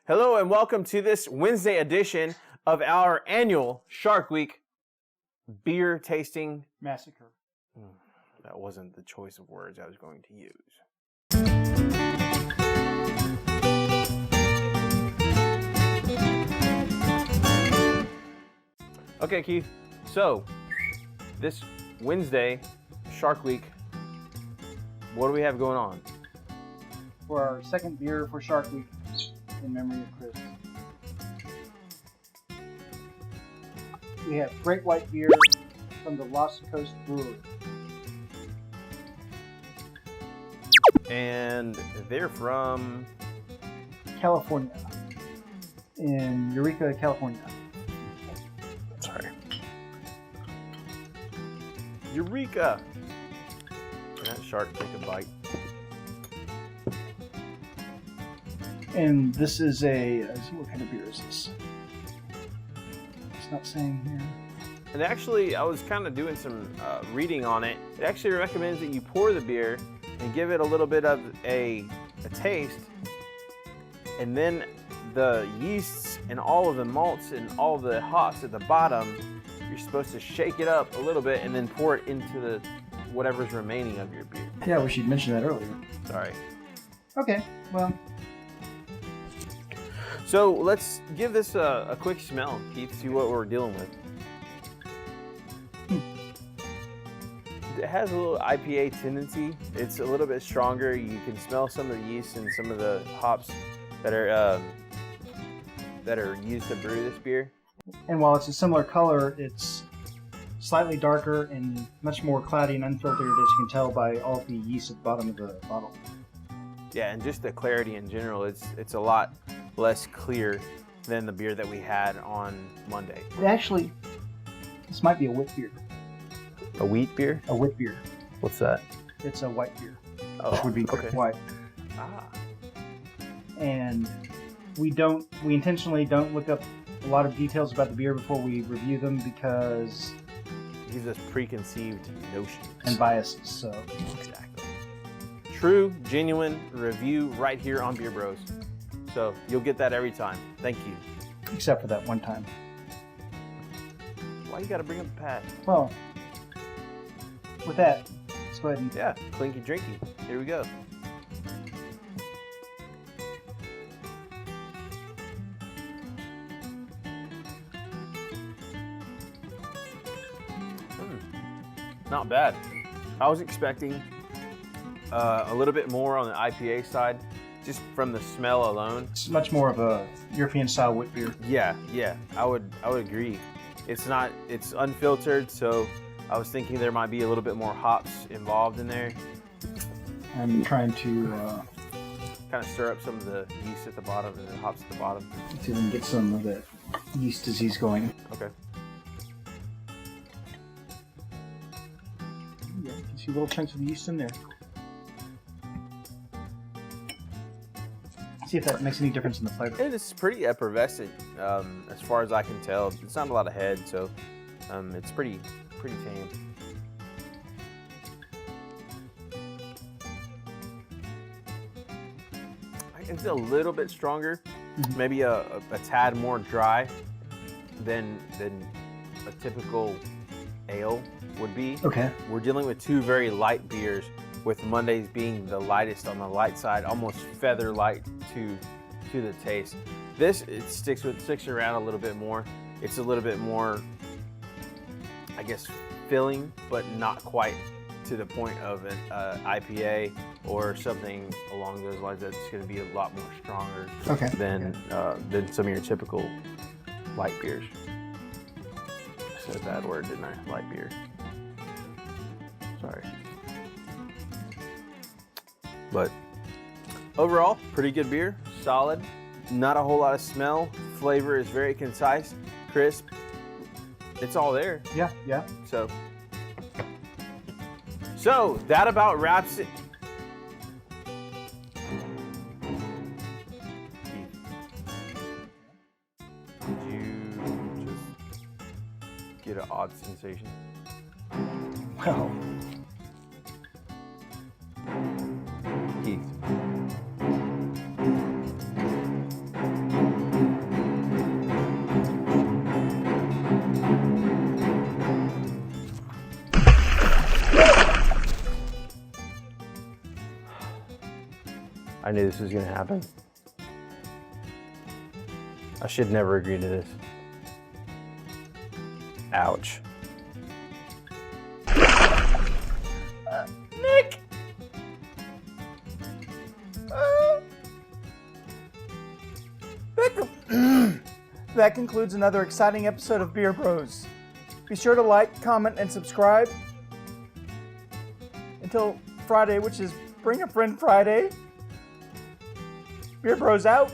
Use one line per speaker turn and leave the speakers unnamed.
Hello and welcome to this Wednesday edition of our annual Shark Week beer tasting
massacre.
That wasn't the choice of words I was going to use. Okay, Keith. So, this Wednesday, Shark Week, what do we have going on?
For our second beer for Shark Week, in memory of Chris, we have Great White Beer from the Lost Coast Brewery.
And they're from
California, in Eureka, California.
Sorry. Eureka! Can that shark take a bite?
And this is what kind of beer is this? It's not saying here.
And actually, I was kind of doing some reading on it. It actually recommends that you pour the beer and give it a little bit of a taste. And then the yeasts and all of the malts and all the hops at the bottom, you're supposed to shake it up a little bit and then pour it into the whatever's remaining of your beer.
Yeah, we should mention that earlier.
Sorry.
Okay, well.
So let's give this a quick smell, Keith, see what we're dealing with. It has a little IPA tendency. It's a little bit stronger. You can smell some of the yeast and some of the hops that are used to brew this beer.
And while it's a similar color, it's slightly darker and much more cloudy and unfiltered, as you can tell by all the yeast at the bottom of the bottle.
Yeah, and just the clarity in general, it's a lot less clear than the beer that we had on Monday.
Actually, this might be a wit beer.
A wheat beer?
A wit beer.
What's that?
It's a white beer.
Oh,
which would be
okay.
White.
Ah.
And we intentionally don't look up a lot of details about the beer before we review them because
It gives us preconceived notions.
And biases, so.
Exactly. True, genuine review right here on Beer Bros. So you'll get that every time. Thank you.
Except for that one time.
Why you gotta bring up the past?
Well, with that, let's go ahead and...
Yeah, clinky drinky. Here we go. Not bad. I was expecting a little bit more on the IPA side, just from the smell alone.
It's much more of a European-style wit beer.
Yeah, I would agree. It's unfiltered, so I was thinking there might be a little bit more hops involved in there.
I'm trying to
kind of stir up some of the yeast at the bottom and the hops at the bottom.
see if we can get some of that yeast disease going.
Okay.
Yeah, you can see little chunks of yeast in there. See if that makes any difference in the flavor.
And it's pretty effervescent, as far as I can tell. It's not a lot of head, so it's pretty tame. It's a little bit stronger, maybe a tad more dry than a typical ale would be.
Okay.
We're dealing with two very light beers, with Mondays being the lightest on the light side, almost feather light to the taste. This, it sticks around a little bit more. It's a little bit more, I guess, filling, but not quite to the point of an IPA or something along those lines. That's going to be a lot more stronger than some of your typical light beers. I said a bad word, didn't I? Light beer. Sorry. But overall, pretty good beer. Solid. Not a whole lot of smell. Flavor is very concise, crisp. It's all there.
Yeah.
So that about wraps it. Did you just get an odd sensation?
Well,
Keith. I knew this was gonna happen. I should never agree to this. Ouch.
Nick! That concludes another exciting episode of Beer Bros. Be sure to like, comment, and subscribe. Until Friday, which is Bring a Friend Friday. Beer Bros out.